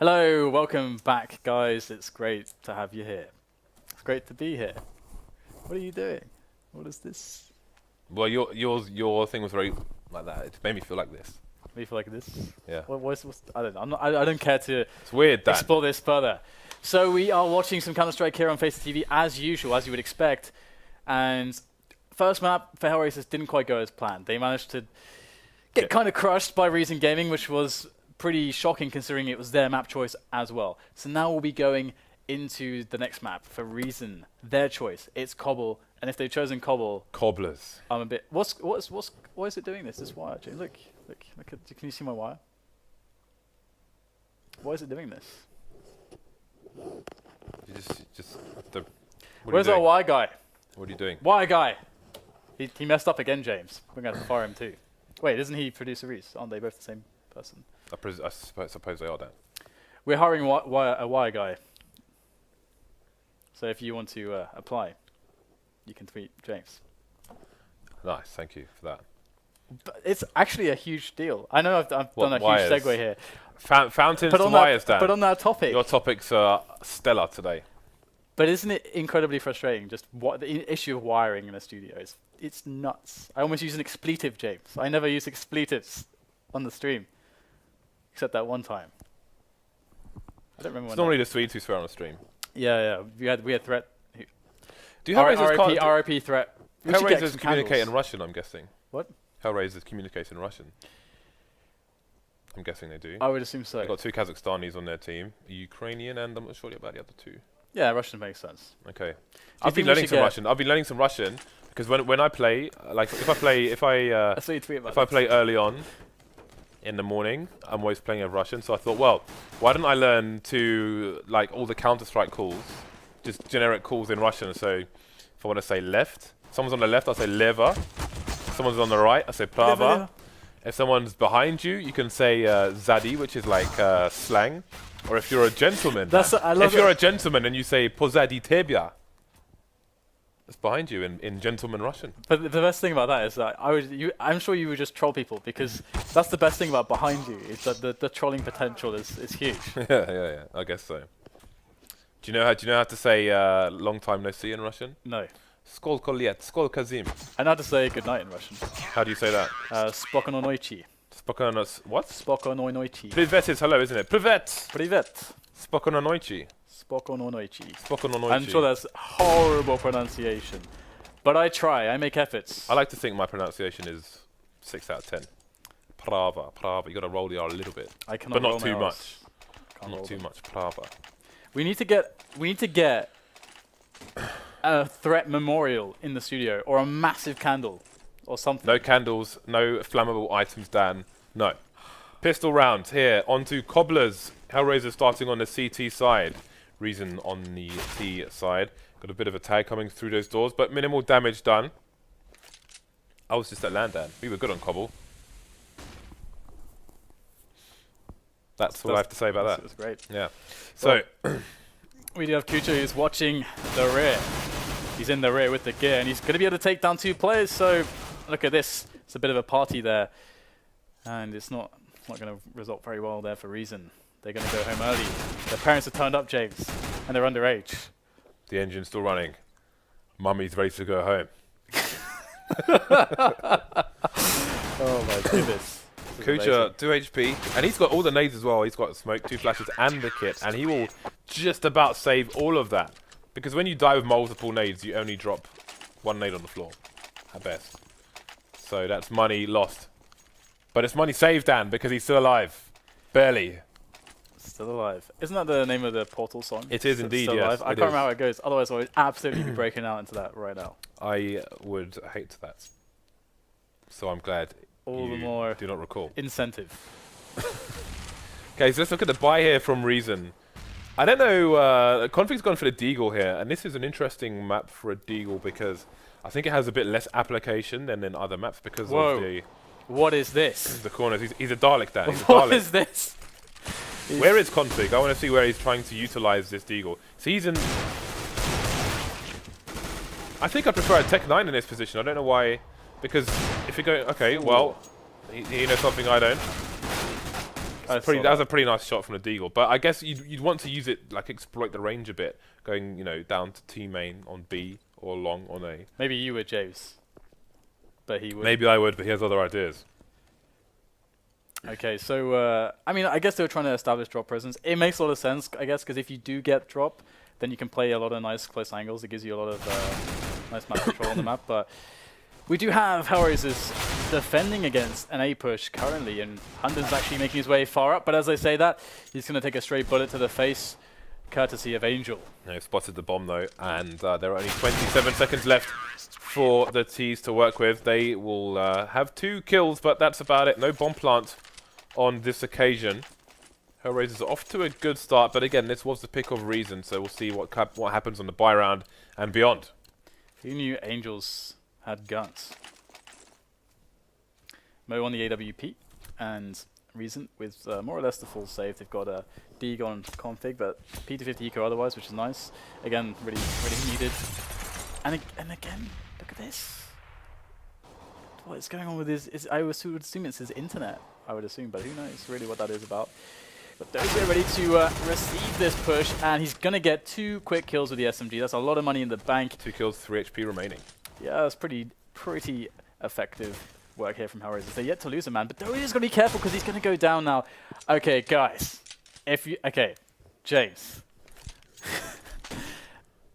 Hello, welcome back, guys. It's great to have you here. It's great to be here. What are you doing? What is this? Well, your thing was very like that. It made me feel like this. Made you feel like this? Yeah. What's I don't know. I don't care to It's weird, Dan. explore this further. So we are watching some Counter-Strike here on FACEIT TV as usual, as you would expect. And first map for HellRaisers didn't quite go as planned. They managed to get kind of crushed by Reason Gaming, which was pretty shocking considering it was their map choice as well. So now we'll be going into the next map for Reason, their choice. It's Cobble, and if they've chosen Cobble, Cobblers. I'm a bit. Why is it doing this? This wire, James. Look at. Can you see my wire? Why is it doing this? You just the. Where's our wire guy? What are you doing? Wire guy. He messed up again, James. We're gonna have to fire him too. Wait, isn't he producer Reese? Aren't they both the same person? I suppose they are, Dan. We're hiring a wire guy. So if you want to apply, you can tweet James. Nice, thank you for that. But it's actually a huge deal. I know I've done a wires? huge segue here. Fountains to wires, Dan. But on that topic. Your topics are stellar today. But isn't it incredibly frustrating? Just what the issue of wiring in a studio is. It's nuts. I almost use an expletive, James. I never use expletives on the stream, except that one time. I don't remember. It's normally the Swedes who swear on the stream. Yeah. We had threat. Do you have RIP threat. HellRaisers communicate in Russian? I'm guessing. What? HellRaisers communicate in Russian. I'm guessing they do. I would assume so. They've got 2 Kazakhstanis on their team, a Ukrainian, and I'm not sure about the other 2. Yeah, Russian makes sense. Okay. I've been learning some Russian. I've been learning some Russian because when I play, like if I play early on in the morning, I'm always playing in Russian. So I thought, well, why don't I learn to like all the Counter-Strike calls, just generic calls in Russian. So if I want to say left, someone's on the left, I'll say leva. Someone's on the right, I say prava. If someone's behind you, you can say zadi, which is like slang. Or if you're a gentleman, if you're a gentleman and you say pozadi tebya, it's behind you in gentleman Russian. But the best thing about that is that I'm sure you would just troll people because that's the best thing about behind you is that the trolling potential is huge. yeah. I guess so. Do you know how to say long time no see in Russian? No. Skol kolyet, skol kazim. I know how to say good night in Russian. How do you say that? Spokojno noci. Spokojno what? Spokojno noci. Privet is hello, isn't it? Privet. Privet. Spokojno noci. Spokojno noci. Spokojno noci. I'm sure that's horrible pronunciation, but I try. I make efforts. I like to think my pronunciation is 6 out of 10. Prava. You got to roll the R a little bit, I cannot but not roll too my much. R's. Not too much. Prava. We need to get a threat memorial in the studio or a massive candle or something. No candles, no flammable items, Dan. No. Pistol round here onto Cobblers. HellRaisers starting on the CT side. Reason on the T side. Got a bit of a tag coming through those doors, but minimal damage done. I was just at land, Dan. We were good on Cobble. That's all I have to say about that. That's great. Yeah. So we do have Kucha who's watching the rear. He's in the rear with the gear, and he's going to be able to take down 2 players. So look at this. It's a bit of a party there. And it's not going to result very well there for Reason. They're going to go home early. Their parents have turned up, James, and they're underage. the engine's still running. Mummy's ready to go home. Oh my goodness. Kucha, 2 HP, and he's got all the nades as well. He's got smoke, 2 flashes, and the kit, and he will just about save all of that. Because when you die with multiple nades, you only drop 1 nade on the floor, at best. So that's money lost. But it's money saved, Dan, because he's still alive. Barely. Still alive. Isn't that the name of the Portal song? It is indeed, still yes. alive? I can't remember how it goes. Otherwise, I would absolutely be breaking out into that right now. I would hate that. So I'm glad All the more do not recall. incentive. Okay, so let's look at the buy here from Reason. I don't know, Config's gone for the Deagle here, and this is an interesting map for a Deagle because I think it has a bit less application than in other maps because of the... What is this? The corners. He's a Dalek there. What is this? Where is Config? I want to see where he's trying to utilize this Deagle. So he's in... I think I prefer a Tech 9 in this position. I don't know why. Because if you go... Okay, well, he knows something I don't. That was a pretty nice shot from the deagle. But I guess you'd want to use it, like exploit the range a bit, going down to T main on B or long on A. Maybe you would, James. But he would. Maybe I would, but he has other ideas. Okay, so I mean, I guess they were trying to establish drop presence. It makes a lot of sense, I guess, because if you do get drop, then you can play a lot of nice close angles. It gives you a lot of nice map control on the map. But we do have HellRaisers defending against an A push currently, and Hunden's actually making his way far up. But as I say that, he's going to take a straight bullet to the face, courtesy of Angel. They've spotted the bomb though, and there are only 27 seconds left for the T's to work with. They will have 2 kills, but that's about it. No bomb plant on this occasion. HellRaisers are off to a good start, but again, this was the pick of reason, so we'll see what happens on the buy round and beyond. Who knew Angels had guns? Mo on the AWP, and Reason with more or less the full save. They've got a Deeg on config, but P250 eco otherwise, which is nice. Again, really needed. And again, look at this. What is going on with his? I would assume it's his internet. I would assume, but who knows really what that is about. But those are ready to receive this push, and he's going to get 2 quick kills with the SMG. That's a lot of money in the bank. 2 kills, 3 HP remaining. Yeah, that's pretty effective work here from HellRaisers. They're yet to lose a man, but they're just got to be careful because he's going to go down now. Okay, guys. Okay, James.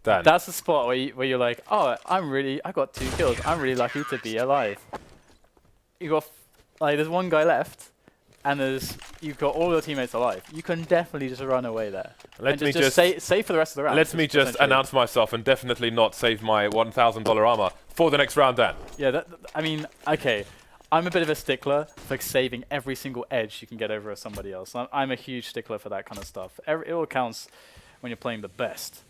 Dan. That's the spot where you're like, oh, I got 2 kills. I'm really lucky to be alive. You got, there's one guy left, and you've got all your teammates alive. You can definitely just run away there. Let me just save for the rest of the round. Let me just announce myself and definitely not save my $1,000 armor for the next round, Dan. Yeah, I mean, okay. I'm a bit of a stickler for saving every single edge you can get over somebody else. I'm a huge stickler for that kind of stuff. It all counts when you're playing the best.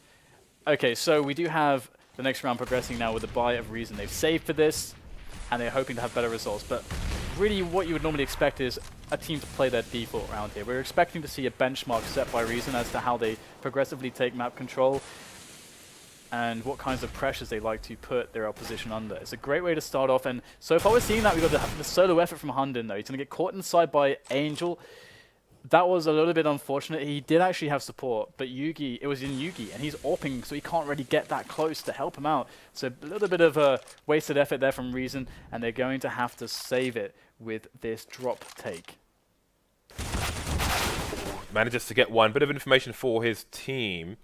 Okay, so we do have the next round progressing now with the buy of Reason. They've saved for this, and they're hoping to have better results. But really what you would normally expect is a team to play their default round here. We're expecting to see a benchmark set by Reason as to how they progressively take map control and what kinds of pressures they like to put their opposition under. It's a great way to start off, and so far we're seeing that we've got the solo effort from Hunden though. He's going to get caught inside by Angel. That was a little bit unfortunate. He did actually have support, but it was in Yugi, and he's AWPing, so he can't really get that close to help him out. So a little bit of a wasted effort there from Reason, and they're going to have to save it with this drop take. Manages to get 1 bit of information for his team.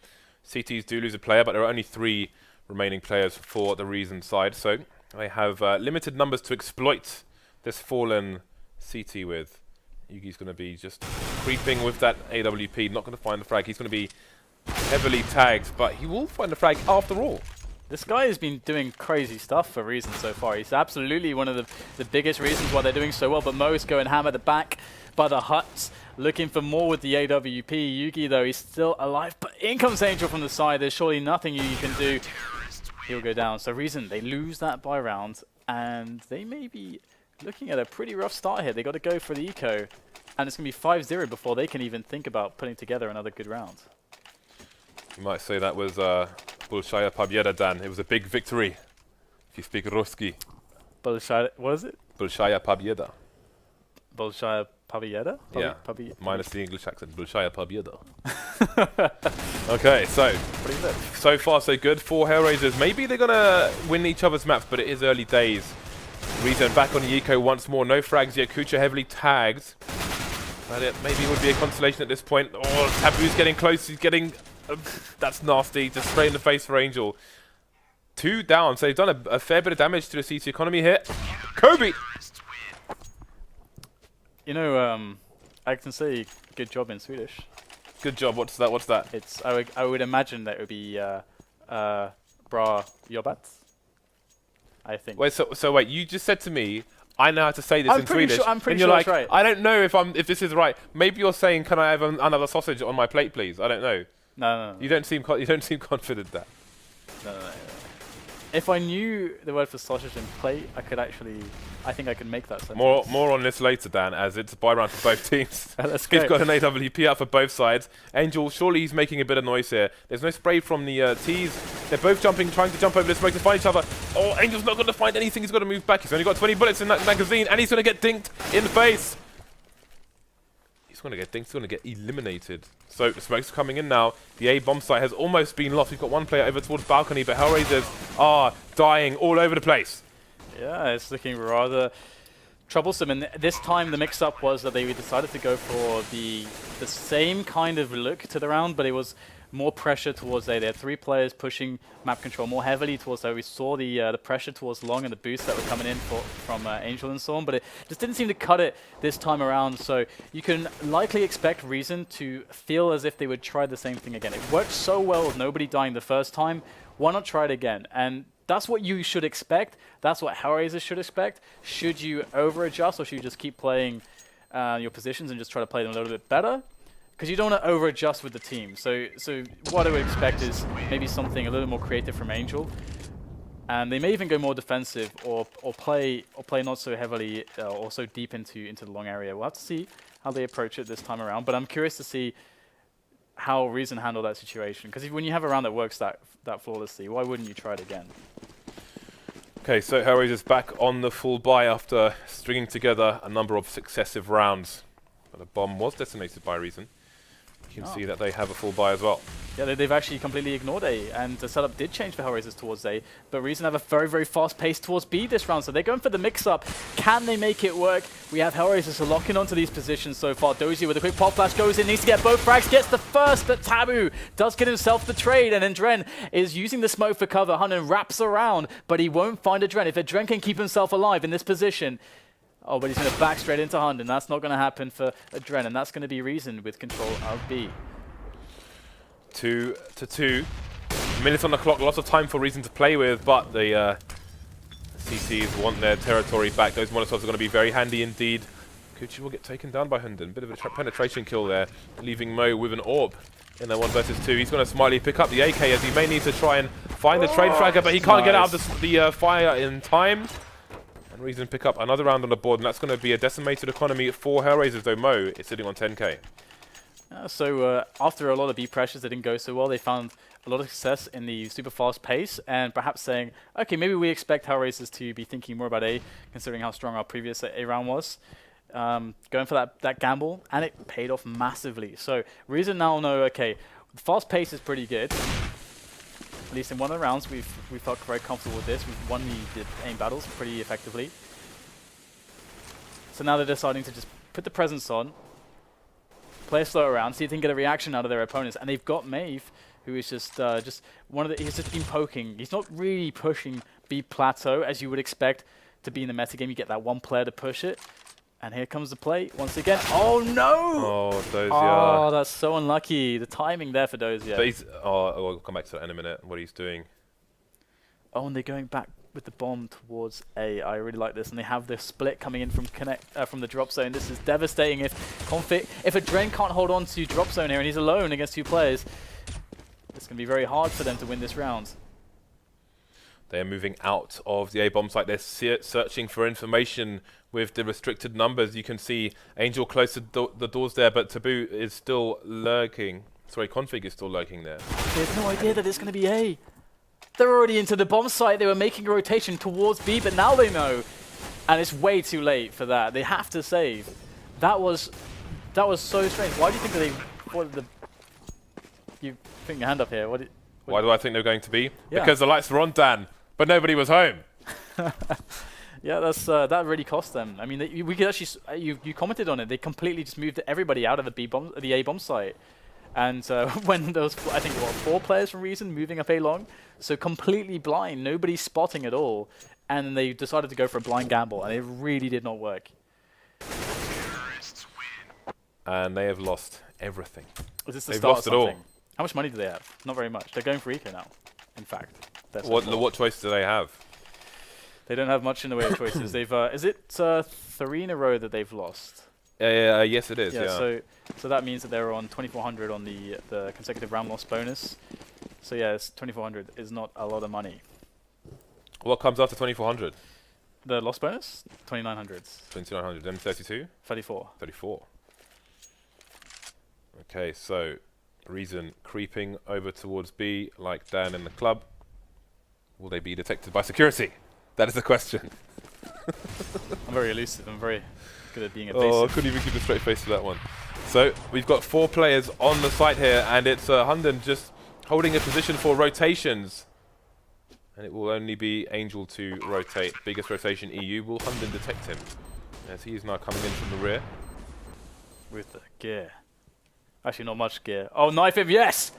CTs do lose a player, but there are only 3 remaining players for the Reason side, so they have limited numbers to exploit this fallen CT with. Yugi's going to be just creeping with that AWP, not going to find the frag. He's going to be heavily tagged, but he will find the frag after all. This guy has been doing crazy stuff for Reason so far. He's absolutely one of the biggest reasons why they're doing so well, but Mo's going ham at the back by the hut, looking for more with the AWP. Yugi, though, he's still alive, but in comes Angel from the side. There's surely nothing Yugi can do. He'll go down. So Reason, they lose that buy round, and they may be looking at a pretty rough start here. They got to go for the eco, and it's going to be 5-0 before they can even think about putting together another good round. You might say that was Bolshaya Pobjeda, Dan. It was a big victory, if you speak Ruski. Bolshaya, what is it? Bolshaya Pobjeda. Bolshaya Pobjeda? Yeah, minus the English accent. Bolshaya Pobjeda. Okay, so far so good for HellRaisers. Maybe they're going to win each other's maps, but it is early days. Reason back on the eco once more. No frags yet. Kucha heavily tagged. But maybe it would be a consolation at this point. Oh, Taboo's getting close. He's getting... that's nasty. Just straight in the face for Angel. 2 down. So they've done a fair bit of damage to the CT economy here. Kobe! You know, I can say good job in Swedish. Good job. What's that? What's that? It's I would imagine that it would be bra jobbat. I think. Wait, so wait, you just said to me, I know how to say this in Swedish. I'm pretty and you're sure like, it's right. I don't know if this is right. Maybe you're saying, can I have another sausage on my plate, please? I don't know. No. You don't seem confident that. No. If I knew the word for sausage and plate, I think I could make that sentence. More on this later, Dan, as it's a buy round for both teams. Let's go. He's got an AWP out for both sides. Angel, surely he's making a bit of noise here. There's no spray from the T's. They're both trying to jump over the smoke to find each other. Oh, Angel's not going to find anything. He's got to move back. He's only got 20 bullets in that magazine, and he's going to get dinked in the face. He's going to get dinked. He's going to get eliminated. So the smoke's coming in now. The A bomb site has almost been lost. We've got one player over towards balcony, but HellRaisers are dying all over the place. Yeah, it's looking rather troublesome. And this time the mix-up was that they decided to go for the same kind of look to the round, but it was more pressure towards A. They had 3 players pushing map control more heavily towards A. We saw the pressure towards long and the boost that were coming in from Angel and so on, but it just didn't seem to cut it this time around. So you can likely expect Reason to feel as if they would try the same thing again. It worked so well with nobody dying the first time. Why not try it again? And that's what you should expect. That's what HellRaisers should expect. Should you over-adjust, or should you just keep playing your positions and just try to play them a little bit better? Because you don't want to over-adjust with the team. So what I would expect is maybe something a little more creative from Angel. And they may even go more defensive or play not so heavily or so deep into the long area. We'll have to see how they approach it this time around. But I'm curious to see how Reason handle that situation. Because when you have a round that works that flawlessly, why wouldn't you try it again? Okay, so HellRaisers back on the full buy after stringing together a number of successive rounds. But the bomb was detonated by Reason. You can see that they have a full buy as well. Yeah, they've actually completely ignored A, and the setup did change for HellRaisers towards A, but Reason have a very, very fast pace towards B this round, so they're going for the mix-up. Can they make it work? We have HellRaisers locking onto these positions so far. Dozier with a quick pop flash goes in, needs to get both frags, gets the first, but Taboo does get himself the trade, and then Dren is using the smoke for cover. Hunnen wraps around, but he won't find a Dren. If a Dren can keep himself alive in this position, oh, but he's going to back straight into Hunnen. That's not going to happen for a Dren, and that's going to be Reason with control of B. 2-2. Minutes on the clock, lots of time for Reason to play with, but the CCs want their territory back. Those Molotovs are going to be very handy indeed. Kuchi will get taken down by Hunden. Bit of a penetration kill there, leaving Mo with an AWP in their 1 versus 2. He's going to smartly pick up the AK as he may need to try and find the trade fragger, but he can't get out of the fire in time. And Reason pick up another round on the board, and that's going to be a decimated economy for HellRaisers, though Mo is sitting on 10k. So after a lot of B pressures that didn't go so well, they found a lot of success in the super fast pace, and perhaps saying, okay, maybe we expect HellRaisers to be thinking more about A, considering how strong our previous A round was. Going for that gamble, and it paid off massively. So Reason now know, okay, the fast pace is pretty good. At least in one of the rounds, we felt very comfortable with this. We've won the aim battles pretty effectively. So now they're deciding to just put the presence on, play a slow around, see if they can get a reaction out of their opponents. And they've got Maeve, who is just one of the. He's just been poking. He's not really pushing B plateau as you would expect to be in the metagame. You get that one player to push it. And here comes the play once again. Oh no! Oh, Dozier. Oh, that's so unlucky. The timing there for Dozier. But he's, we'll come back to that in a minute, what he's doing. Oh, and they're going back with the bomb towards A. I really like this. And they have the split coming in from from the drop zone. This is devastating if a Dren can't hold on to drop zone here and he's alone against 2 players. It's going to be very hard for them to win this round. They are moving out of the A-bomb site. They're searching for information with the restricted numbers. You can see Angel close to the doors there, but Taboo is still lurking. Sorry, Config is still lurking there. They have no idea that it's going to be A. They're already into the bomb site. They were making a rotation towards B, but now they know. And it's way too late for that. They have to save. That was so strange. Why do you think that they... What the... You putting your hand up here. Why do I think they're going to be? Yeah. Because the lights were on, Dan, but nobody was home. Yeah, that really cost them. I mean, we could actually. You commented on it. They completely just moved everybody out of the A bomb site, and when there was, I think, 4 players from Reason moving up A long, so completely blind, nobody spotting at all, and they decided to go for a blind gamble, and it really did not work. And they have lost everything. Is this the They've start lost of it all. something? How much money do they have? Not very much. They're going for eco now. In fact, What choice do they have? They don't have much in the way of choices. They've is it 3 in a row that they've lost? Yes, it is. Yeah. So that means that they're on 2,400 on the consecutive round loss bonus. So yeah, 2,400 is not a lot of money. What comes after 2,400? The loss bonus, 2,900. 2,900. Then 32. 34. 34. Okay, so Reason creeping over towards B like Dan in the club. Will they be detected by security? That is the question. I'm very elusive. I'm very good at being evasive. Oh, I couldn't even keep a straight face to that one. So So we've got 4 players on the site here, and it's Hunden just holding a position for rotations. And it will only be Angel to rotate. Biggest rotation EU. Will Hunden detect him? As he is now coming in from the rear. With the gear. Actually, not much gear. Oh, knife him, yes!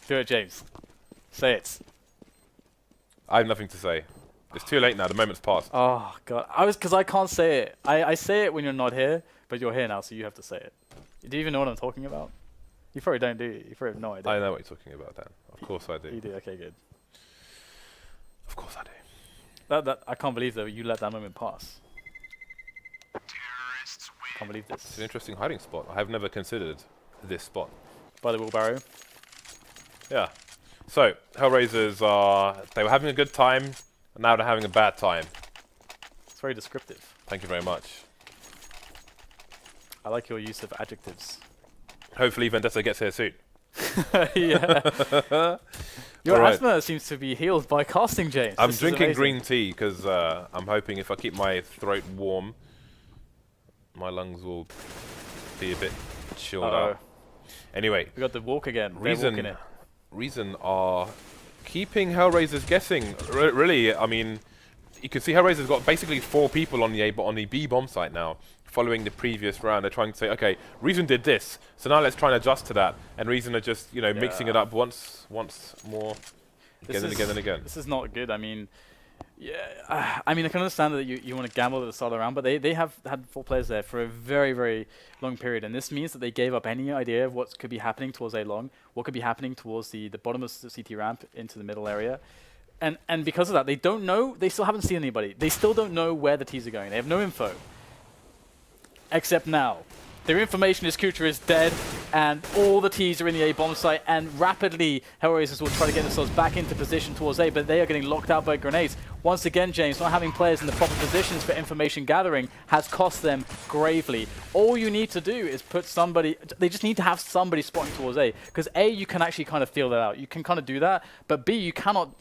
Do it, James. Say it. I have nothing to say. It's too late now. The moment's passed. Oh, God. Because I can't say it. I say it when you're not here, but you're here now, so you have to say it. Do you even know what I'm talking about? You probably don't, do you? You probably have no idea. I know what you're talking about, Dan. Of course I do. You do? Okay, good. Of course I do. I can't believe that you let that moment pass. Can't believe this. It's an interesting hiding spot. I have never considered this spot. By the wheelbarrow. Yeah. So, HellRaisers they were having a good time, and now they're having a bad time. It's very descriptive. Thank you very much. I like your use of adjectives. Hopefully Vendetta gets here soon. Yeah. Your asthma seems to be healed by casting, James. I'm drinking green tea because I'm hoping if I keep my throat warm, my lungs will be a bit chilled out. Anyway, we got the walk again. Reason are keeping HellRaisers guessing. Really, I mean, you can see HellRaisers got basically 4 people on the B bomb site now. Following the previous round, they're trying to say, okay, Reason did this, so now let's try and adjust to that. And Reason are just, mixing it up once more, again and again. This is not good. I mean, yeah, I can understand that you want to gamble at the start of the round, but they have had 4 players there for a very, very long period, and this means that they gave up any idea of what could be happening towards A long, what could be happening towards the bottom of the CT ramp into the middle area. And because of that, they don't know, they still haven't seen anybody. They still don't know where the T's are going. They have no info. Except now. Their information is Kutra is dead, and all the T's are in the A bomb site, and rapidly HellRaisers will try to get themselves back into position towards A, but they are getting locked out by grenades. Once again, James, not having players in the proper positions for information gathering has cost them gravely. All you need to do is put somebody, they just need to have somebody spotting towards A, because A, you can actually kind of feel that out. You can kind of do that, but B, you cannot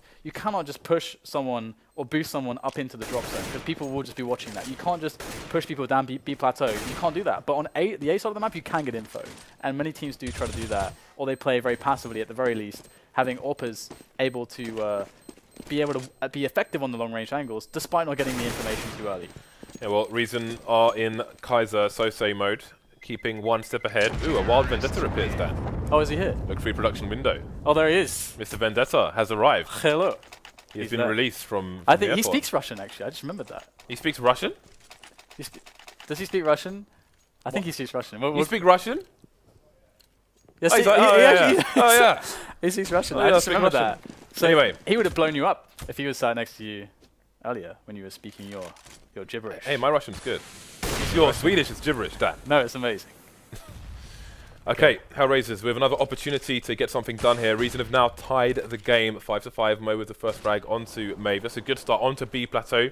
just push someone or boost someone up into the drop zone, because people will just be watching that. You can't just push people down B plateau. You can't do that. But on the A side of the map, you can get info. And many teams do try to do that, or they play very passively at the very least, having AWPers able to be effective on the long-range angles, despite not getting the information too early. Yeah, well, Reason are in Kaiser Sosei mode, keeping 1 step ahead. Ooh, a wild Vendetta appears, Dan. Oh, is he here? Look, free production window. Oh, there he is. Mr. Vendetta has arrived. Hello. He's been released from I think the he airport. speaks Russian, actually. I just remembered that. He speaks Russian? Does he speak Russian? I think he speaks Russian. You speak Russian? Yes, yeah. He speaks Russian. Oh, I yeah, just remember that. So anyway, he would have blown you up if he was sat next to you earlier when you were speaking your gibberish. Hey, my Russian's good. Your Swedish is gibberish, Dan. No, it's amazing. Okay, HellRaisers with another opportunity to get something done here. Reason have now tied the game 5-5. Mo with the first frag onto Maeve. That's a good start onto B plateau.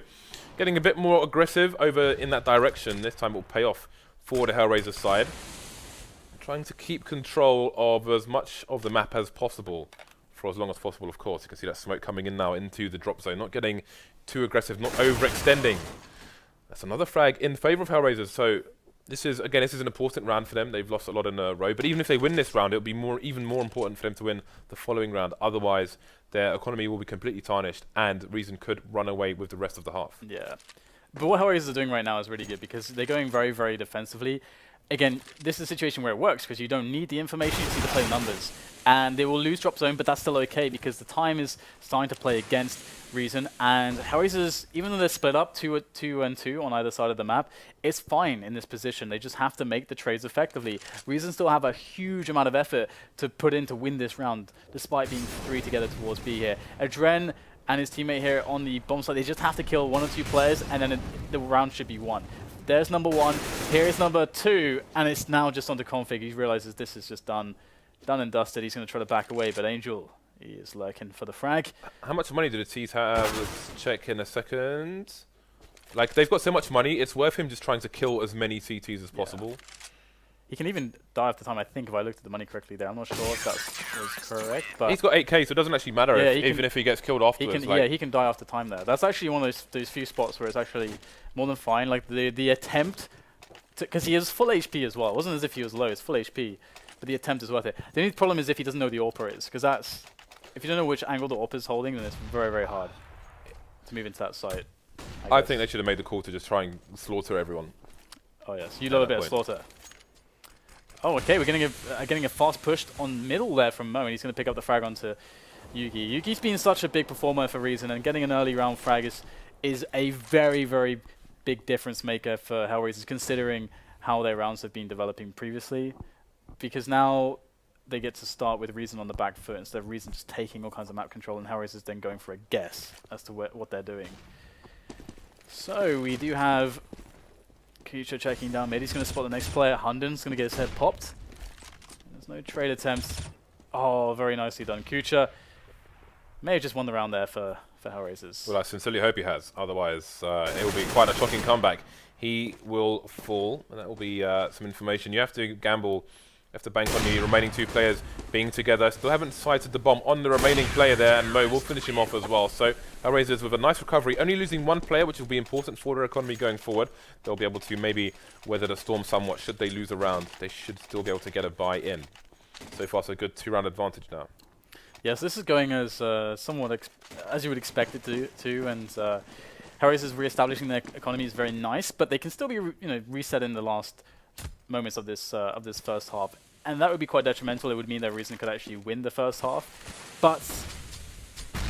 Getting a bit more aggressive over in that direction. This time it will pay off for the HellRaisers side. Trying to keep control of as much of the map as possible. For as long as possible, of course. You can see that smoke coming in now into the drop zone. Not getting too aggressive, not overextending. That's another frag in favour of HellRaisers. So this is an important round for them. They've lost a lot in a row. But even if they win this round, it'll be even more important for them to win the following round. Otherwise, their economy will be completely tarnished, and Reason could run away with the rest of the half. Yeah. But what HellRaisers are doing right now is really good, because they're going very, very defensively. Again, this is a situation where it works, because you don't need the information, you see the play numbers. And they will lose drop zone, but that's still okay, because the time is starting to play against Reason. And HellRaisers, even though they're split up 2 and 2 on either side of the map, it's fine in this position. They just have to make the trades effectively. Reason still have a huge amount of effort to put in to win this round, despite being 3 together towards B here. Adren and his teammate here on the bomb side, they just have to kill 1 or 2 players, and then the round should be won. There's number 1, here's number 2, and it's now just onto config. He realizes this is just done and dusted. He's going to try to back away, but Angel, he is lurking for the frag. How much money do the T's have? Let's check in a second. Like, they've got so much money, it's worth him just trying to kill as many CTs as possible. Yeah. He can even die after time, I think, if I looked at the money correctly there. I'm not sure if that was correct. But he's got 8k, so it doesn't actually matter even if he gets killed afterwards. He can die after time there. That's actually one of those few spots where it's actually more than fine. Like, the attempt because he is full HP as well. It wasn't as if he was low, it's full HP, but the attempt is worth it. The only problem is if he doesn't know the AWPer is, because that's, if you don't know which angle the AWPer is holding, then it's very, very hard to move into that site. I think they should have made the call to just try and slaughter everyone. Oh yes, you love a bit of slaughter. Oh, okay, we're getting a fast push on middle there from Mo, and he's going to pick up the frag onto Yugi. Yugi's been such a big performer for Reason, and getting an early round frag is a very, very big difference maker for HellRaisers, considering how their rounds have been developing previously. Because now they get to start with Reason on the back foot instead of Reason just taking all kinds of map control, and HellRaisers then going for a guess as to what they're doing. So we do have Kucha checking down mid. He's going to spot the next player. Hunden's going to get his head popped. There's no trade attempts. Oh, very nicely done. Kucha may have just won the round there for HellRaisers. Well, I sincerely hope he has. Otherwise, it will be quite a shocking comeback. He will fall, and that will be some information. You have to gamble. You have to bank on the remaining two players being together. Still haven't sighted the bomb on the remaining player there, and Mo will finish him off as well. So HellRaisers with a nice recovery, only losing one player, which will be important for their economy going forward. They'll be able to maybe weather the storm somewhat. Should they lose a round, they should still be able to get a buy-in. So far, so good. 2-round advantage now. Yes, this is going as somewhat as you would expect it to, and HellRaisers re-establishing their economy is very nice, but they can still be reset in the last moments of this first half, and that would be quite detrimental. It would mean that Reason could actually win the first half, but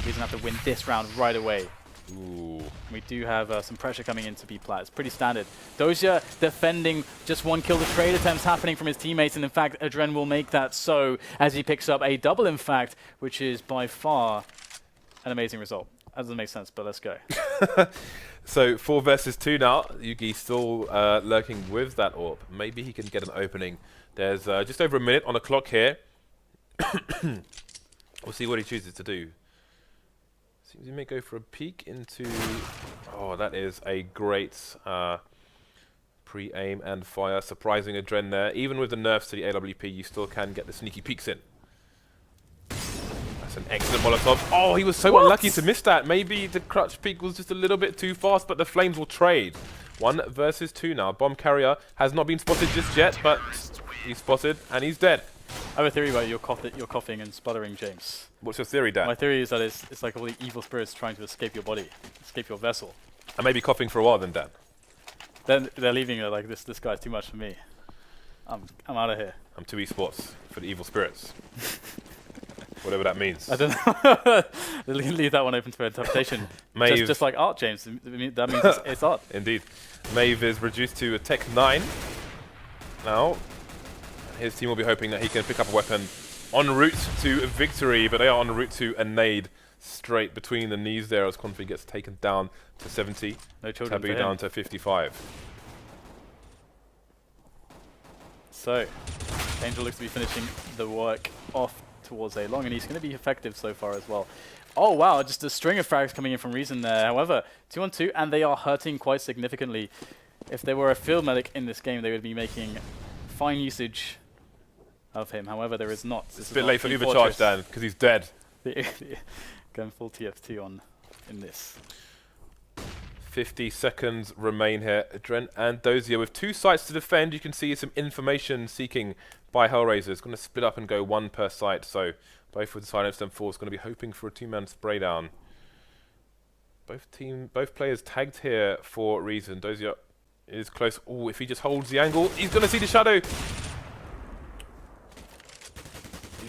Reason have to win this round right away. Ooh. We do have some pressure coming into B-plat. It's pretty standard. Dozier defending, just one kill. The trade attempts happening from his teammates, and in fact, Adren will make that so as he picks up a double, in fact, which is by far an amazing result. That doesn't make sense, but let's go. So 4 versus 2 now. Yugi still lurking with that AWP. Maybe he can get an opening. There's just over a minute on the clock here. We'll see what he chooses to do. Seems he may go for a peek into... Oh, that is a great pre-aim and fire. Surprising Adren there. Even with the nerfs to the AWP, you still can get the sneaky peeks in. That's an excellent Molotov. Oh, he was so unlucky to miss that. Maybe the clutch peek was just a little bit too fast, but the Flames will trade. 1 versus 2 now. Bomb carrier has not been spotted just yet, but he's spotted and he's dead. I have a theory about your coughing and sputtering, James. What's your theory, Dan? My theory is that it's like all the evil spirits trying to escape your body, escape your vessel. I may be coughing for a while then, Dan. Then they're leaving it like this guy's too much for me. I'm out of here. I'm too esports for the evil spirits. Whatever that means. I don't know. Leave that one open to interpretation. just like art, James. That means it's art. Indeed. Maeve is reduced to a Tech 9. Now, his team will be hoping that he can pick up a weapon en route to victory, but they are en route to a nade straight between the knees there as Config gets taken down to 70. No children Taboo down to 55. So, Angel looks to be finishing the work off towards A long, and he's going to be effective so far as well. Oh wow, just a string of frags coming in from Reason there. However, 2-on-2, and they are hurting quite significantly. If there were a field medic in this game, they would be making fine usage of him. However, there is not. It's a bit late for the overcharge, Dan, because he's dead. Going full TF2 on in this. 50 seconds remain here. Adren and Dozier with 2 sites to defend. You can see some information seeking by HellRaisers. Going to split up and go 1 per site. So both with the Silence and Force going to be hoping for a 2-man spray down. Both players tagged here for Reason. Dozier is close. Oh, if he just holds the angle, he's going to see the shadow.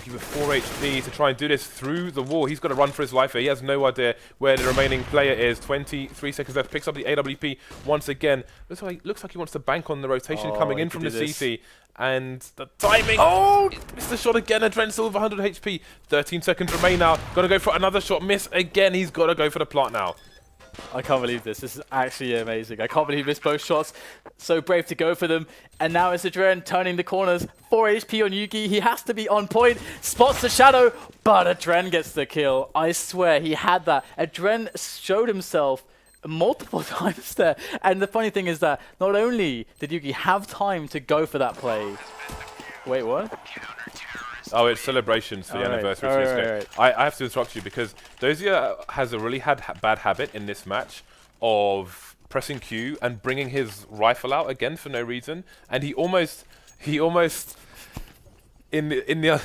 With 4 HP to try and do this through the wall. He's got to run for his life here. He has no idea where the remaining player is. 23 seconds left. Picks up the AWP once again. Looks like he wants to bank on the rotation coming in from the CT. And the timing. Oh! Missed the shot again. Adren still with 100 HP. 13 seconds remain now. Got to go for another shot. Miss again. He's got to go for the plant now. I can't believe this. This is actually amazing. I can't believe he missed both shots. So brave to go for them. And now it's Adren turning the corners. 4 HP on Yugi. He has to be on point. Spots the shadow, but Adren gets the kill. I swear he had that. Adren showed himself multiple times there. And the funny thing is that not only did Yugi have time to go for that play. Wait, what? Oh, it's celebrations for the anniversary. Right. I have to interrupt you because Dozier has a really bad habit in this match of pressing Q and bringing his rifle out again for no reason, and he almost in the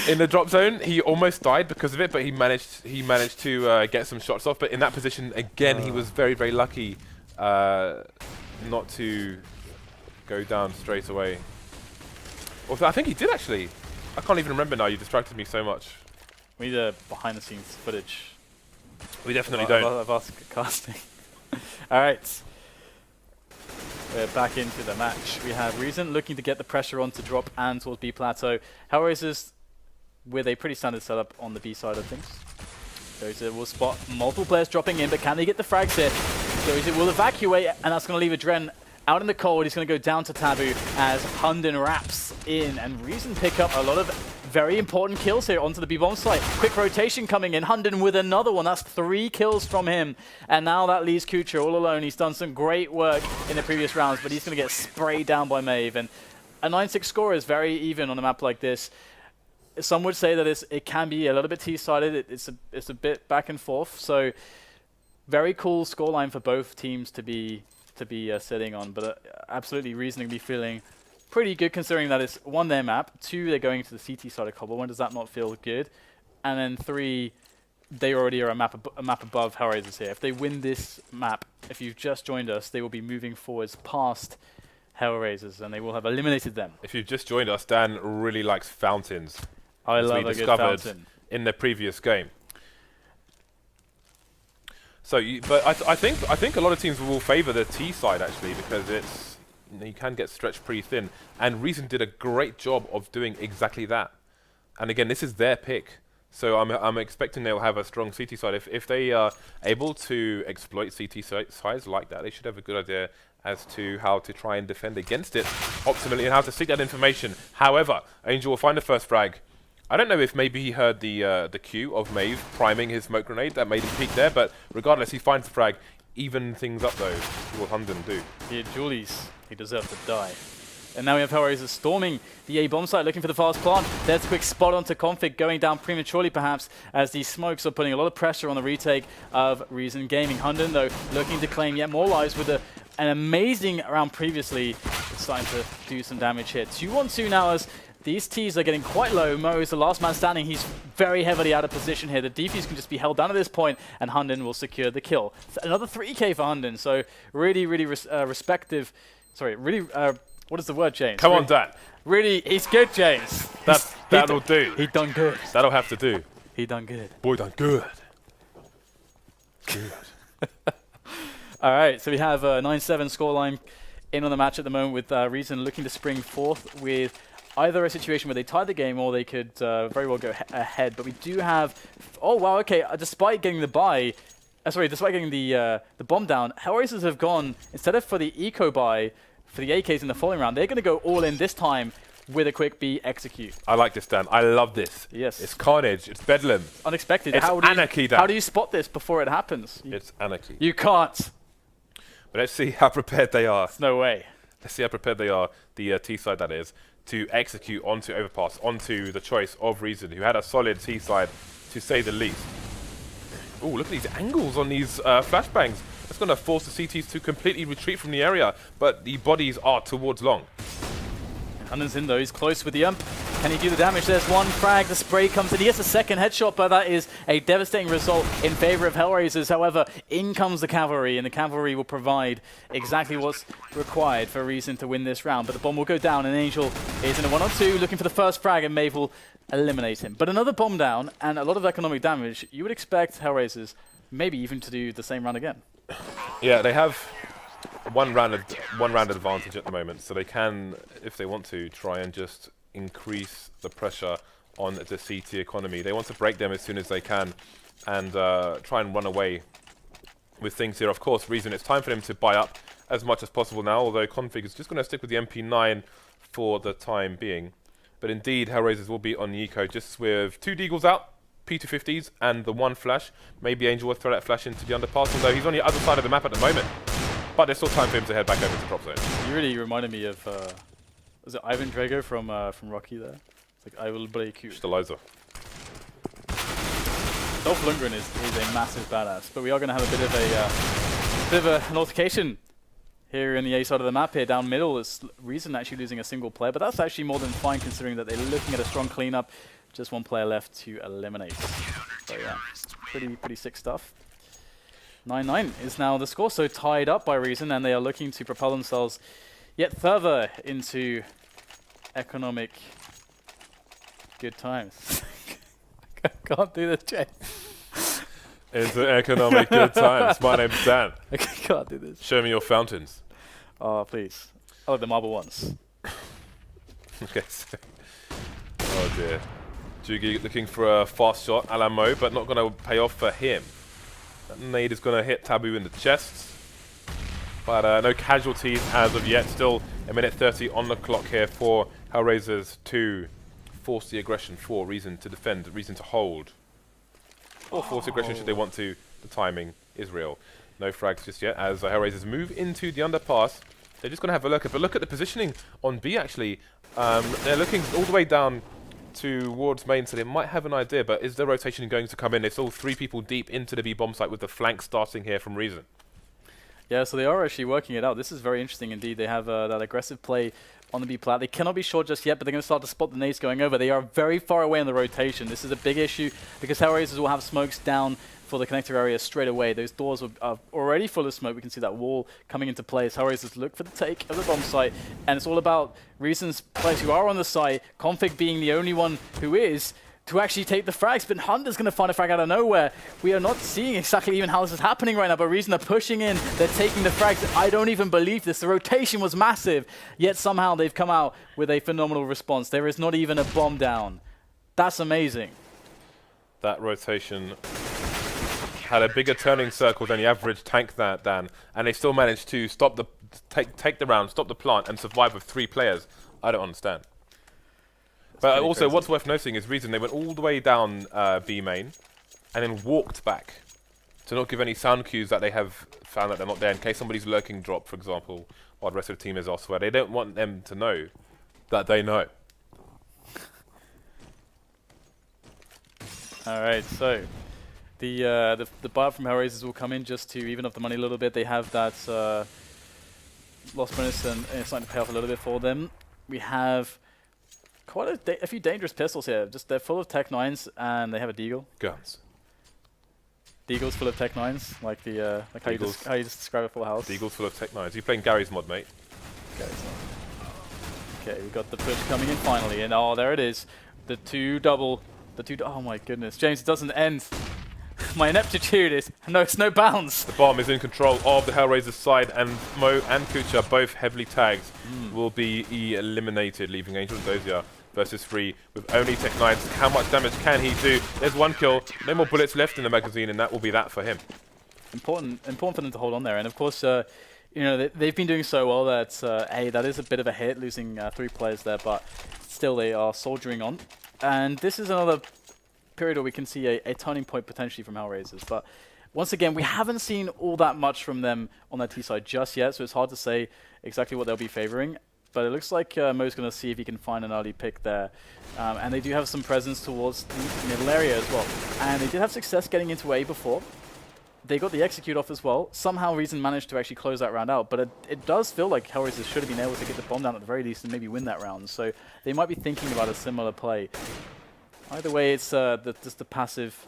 in the drop zone he almost died because of it, but he managed to get some shots off. But in that position again, he was very lucky not to go down straight away. Although I think he did actually. I can't even remember now. You distracted me so much. We need behind-the-scenes footage. We definitely don't. Of us casting. All right. We're back into the match. We have Reason looking to get the pressure on to drop and towards B plateau. HellRaisers with a pretty standard setup on the B side of things. Dozer will spot multiple players dropping in, but can they get the frags here? Dozer will evacuate, and that's going to leave a Dren out in the cold. He's going to go down to Taboo as Hunden wraps in, and Reason pick up a lot of very important kills here onto the B-bomb site. Quick rotation coming in. Hunden with another one. That's 3 kills from him. And now that leaves Kucha all alone. He's done some great work in the previous rounds, but he's going to get sprayed down by Maeve. And a 9-6 score is very even on a map like this. Some would say that it can be a little bit T-sided. It's a bit back and forth. So very cool scoreline for both teams to be sitting on, but absolutely reasonably feeling pretty good considering that it's 1 their map, 2 they're going to the CT side of Cobble. When does that not feel good? And then 3 they already are a map above HellRaisers here. If they win this map, if you've just joined us, they will be moving forwards past HellRaisers and they will have eliminated them. If you've just joined us, Dan really likes fountains. I love a good fountain. In the previous game. So, but I think a lot of teams will favour the T side actually, because you can get stretched pretty thin, and Reason did a great job of doing exactly that. And again, this is their pick, so I'm expecting they'll have a strong CT side. If they are able to exploit CT sides like that, they should have a good idea as to how to try and defend against it optimally and how to seek that information. However, Angel will find the first frag. I don't know if maybe he heard the cue of Maeve priming his smoke grenade that made him peek there, but regardless, he finds the frag. Even things up though, what will Hunden do? Yeah, Julies, he deserves to die. And now we have HellRaisers storming the A bomb site, looking for the fast plant. There's a quick spot onto Config, going down prematurely perhaps, as these smokes are putting a lot of pressure on the retake of Reason Gaming. Hunden though, looking to claim yet more lives with an amazing round previously. It's starting to do some damage here. 2-on-2 now as these Ts are getting quite low. Mo is the last man standing. He's very heavily out of position here. The defuse can just be held down at this point, and Hunden will secure the kill. Another 3k for Hunden, so really respective. Sorry, really, what is the word, James? Come on, Dan. Really, he's good, James. That'll do. He done good. That'll have to do. He done good. Boy done good. Good. All right, so we have a 9-7 scoreline in on the match at the moment with Reason looking to spring forth with either a situation where they tie the game or they could very well go ahead. But we do have... Oh, wow, okay. Despite getting the buy... despite getting the bomb down, HellRaisers have gone, instead of for the eco buy, for the AKs in the following round, they're going to go all in this time with a quick B execute. I like this, Dan. I love this. Yes. It's carnage. It's bedlam. Unexpected. It's anarchy, Dan. How do you spot this before it happens? It's anarchy. You can't. But let's see how prepared they are. There's no way. Let's see how prepared they are, the T side that is, to execute onto Overpass, onto the choice of Reason, who had a solid T side, to say the least. Oh, look at these angles on these flashbangs. That's going to force the CTs to completely retreat from the area, but the bodies are towards long. Hunden's in though, he's close with the ump. Can he do the damage? There's one frag, the spray comes in. He gets a second headshot, but that is a devastating result in favor of HellRaisers. However, in comes the cavalry, and the cavalry will provide exactly what's required for Reason to win this round. But the bomb will go down, and Angel is in a 1-on-2, looking for the first frag, and Maeve will eliminate him. But another bomb down, and a lot of economic damage. You would expect HellRaisers maybe even to do the same round again. Yeah, they have one round advantage at the moment, so they can, if they want to, try and just increase the pressure on the CT economy. They want to break them as soon as they can and try and run away with things here. Of course, Reason, it's time for them to buy up as much as possible now, although Config is just going to stick with the MP9 for the time being. But indeed, HellRaisers will be on the eco, just with 2 deagles out, P250s, and the 1 flash. Maybe Angel will throw that flash into the underpass, although he's on the other side of the map at the moment. But there's still time for him to head back over to drop zone. You really reminded me of, was it Ivan Drago from Rocky there? It's like, I will break you. Staloza. Dolph Lundgren is a massive badass, but we are going to have a bit of a a bit of an altercation here in the A side of the map here. Down middle is Reason actually losing a single player, but that's actually more than fine considering that they're looking at a strong cleanup. Just one player left to eliminate. So yeah, pretty sick stuff. 9-9 is now the score, so tied up by Reason, and they are looking to propel themselves yet further into economic good times. I can't do this, Jay. Into economic good times. My name's Dan. I can't do this. Show me your fountains. Oh, please. I like the marble ones. Okay. So. Oh dear. Jugi looking for a fast shot a la Mo, but not going to pay off for him. That nade is going to hit Taboo in the chest. But no casualties as of yet. Still a minute 30 on the clock here for HellRaisers to force the aggression, for Reason to defend, Reason to hold. Or force aggression should they want to. The timing is real. No frags just yet as HellRaisers move into the underpass. They're just going to have a look. But look at the positioning on B actually. They're looking all the way down towards main, so they might have an idea, but is the rotation going to come in? It's all 3 people deep into the B bomb site with the flank starting here from Reason. Yeah, so they are actually working it out. This is very interesting indeed. They have that aggressive play on the B plat. They cannot be short just yet, but they're going to start to spot the nades going over. They are very far away in the rotation. This is a big issue because HellRaisers will have smokes down for the connector area straight away. Those doors are already full of smoke. We can see that wall coming into play as HellRaisers look for the take of the bomb site. And it's all about Reason's players who are on the site, Config being the only one who is, to actually take the frags, but Hunter's going to find a frag out of nowhere. We are not seeing exactly even how this is happening right now, but Reason are pushing in, they're taking the frags. I don't even believe this. The rotation was massive, yet somehow they've come out with a phenomenal response. There is not even a bomb down. That's amazing. That rotation had a bigger turning circle than the average tank that, Dan, and they still managed to stop the take the round, stop the plant, and survive with 3 players. I don't understand. But also, crazy. What's worth noting is Reason, they went all the way down B main and then walked back to not give any sound cues that they have found that they're not there in case somebody's lurking drop, for example, while the rest of the team is elsewhere. They don't want them to know that they know. All right, so the buyout from HellRaisers will come in just to even up the money a little bit. They have that lost bonus and it's starting to pay off a little bit for them. We have quite a few dangerous pistols here. Just they're full of Tech 9s and they have a Deagle. Guns. Deagle's full of Tech 9s, like the like how you just describe a full house. Deagle's full of Tech 9s. You playing Gary's mod, mate? Gary's mod. Okay, we got the push coming in finally, and oh, there it is. The two double. Oh my goodness, James, it doesn't end. My ineptitude is it's no bounds. The bomb is in control of the HellRaisers side, and Mo and Kucha, both heavily tagged, will be eliminated, leaving Angel and Dozier versus 3 with only Tech 9s. How much damage can he do? There's 1 kill, no more bullets left in the magazine, and that will be that for him. Important for them to hold on there, and of course, you know, they've been doing so well that hey, that is a bit of a hit losing 3 players there, but still they are soldiering on, and this is another period where we can see a turning point potentially from HellRaisers. But once again, we haven't seen all that much from them on their T side just yet, so it's hard to say exactly what they'll be favoring. But it looks like Mo's going to see if he can find an early pick there. And they do have some presence towards the middle area as well. And they did have success getting into A before. They got the execute off as well. Somehow Reason managed to actually close that round out. But it does feel like HellRaisers should have been able to get the bomb down at the very least and maybe win that round. So they might be thinking about a similar play. Either way, it's just the passive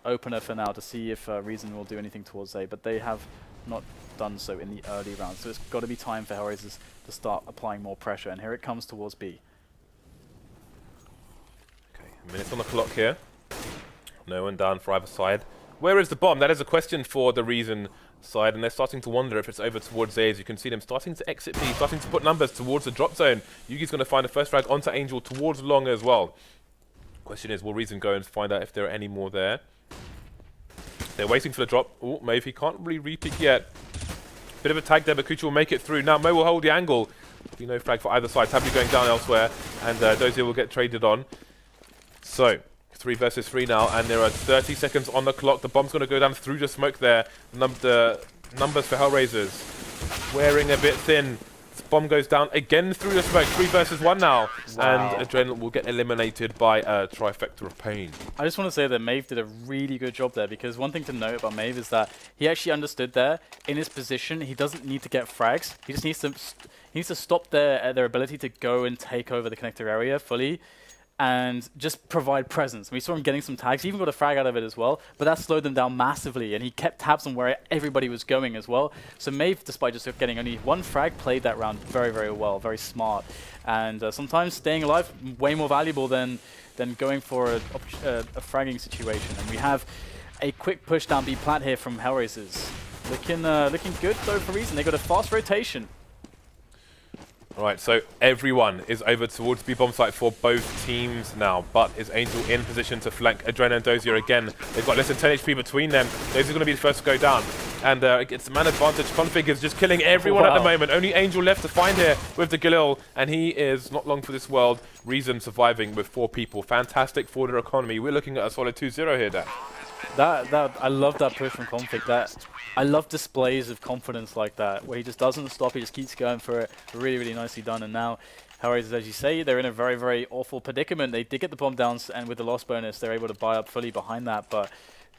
opener for now to see if Reason will do anything towards A, but they have not done so in the early rounds. So it's got to be time for HellRaisers to start applying more pressure, and here it comes towards B. Okay, a minute on the clock here. No one down for either side. Where is the bomb? That is a question for the Reason side, and they're starting to wonder if it's over towards A. As you can see them starting to exit B, starting to put numbers towards the drop zone. Yugi's going to find the first frag onto Angel towards long as well. Question is, will Reason go and find out if there are any more there? They're waiting for the drop. Oh, Maeve, he can't really re-peek yet. Bit of a tag there, but Kucha will make it through. Now Mo will hold the angle. There'll be no frag for either side. Tabby going down elsewhere, and Dozier will get traded on. So, 3 versus 3 now, and there are 30 seconds on the clock. The bomb's going to go down through the smoke there. The numbers for HellRaisers wearing a bit thin. This bomb goes down again through the smoke. 3 versus 1 now. Wow. And Adrenaline will get eliminated by a trifecta of pain. I just want to say that Maeve did a really good job there, because one thing to note about Maeve is that he actually understood there, in his position, he doesn't need to get frags. He just needs to stop their ability to go and take over the connector area fully, and just provide presence. We saw him getting some tags. He even got a frag out of it as well, but that slowed them down massively, and he kept tabs on where everybody was going as well. So Maeve, despite just getting only 1 frag, played that round very, very well, very smart. And sometimes staying alive, way more valuable than going for a fragging situation. And we have a quick push down B plat here from HellRaisers. Looking good though for Reason. They got a fast rotation. Alright, so everyone is over towards B-bomb site for both teams now, but is Angel in position to flank Adrena and Dozier again? They've got less than 10 HP between them. Dozier's going to be the first to go down, and it gets the man advantage. Config is just killing everyone at the moment. Only Angel left to find here with the Galil, and he is not long for this world. Reason surviving with 4 people. Fantastic for their economy. We're looking at a solid 2-0 here, Dan. I love that push from Config. I love displays of confidence like that, where he just doesn't stop, he just keeps going for it. Really, really nicely done. And now, HellRaisers, as you say, they're in a very, very awful predicament. They did get the bomb down, and with the loss bonus, they're able to buy up fully behind that. But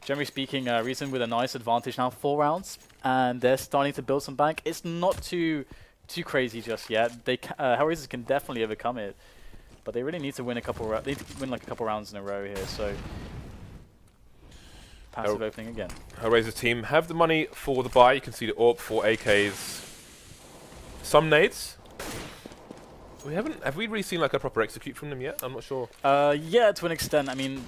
generally speaking, Reason with a nice advantage now, 4 rounds, and they're starting to build some bank. It's not too crazy just yet. HellRaisers can definitely overcome it, but they really need to win a couple. They need to win like a couple rounds in a row here. So. Passive opening again. HellRaisers team have the money for the buy. You can see the AWP, 4 AKs, some nades. Have we really seen like a proper execute from them yet? I'm not sure. Yeah, to an extent. I mean,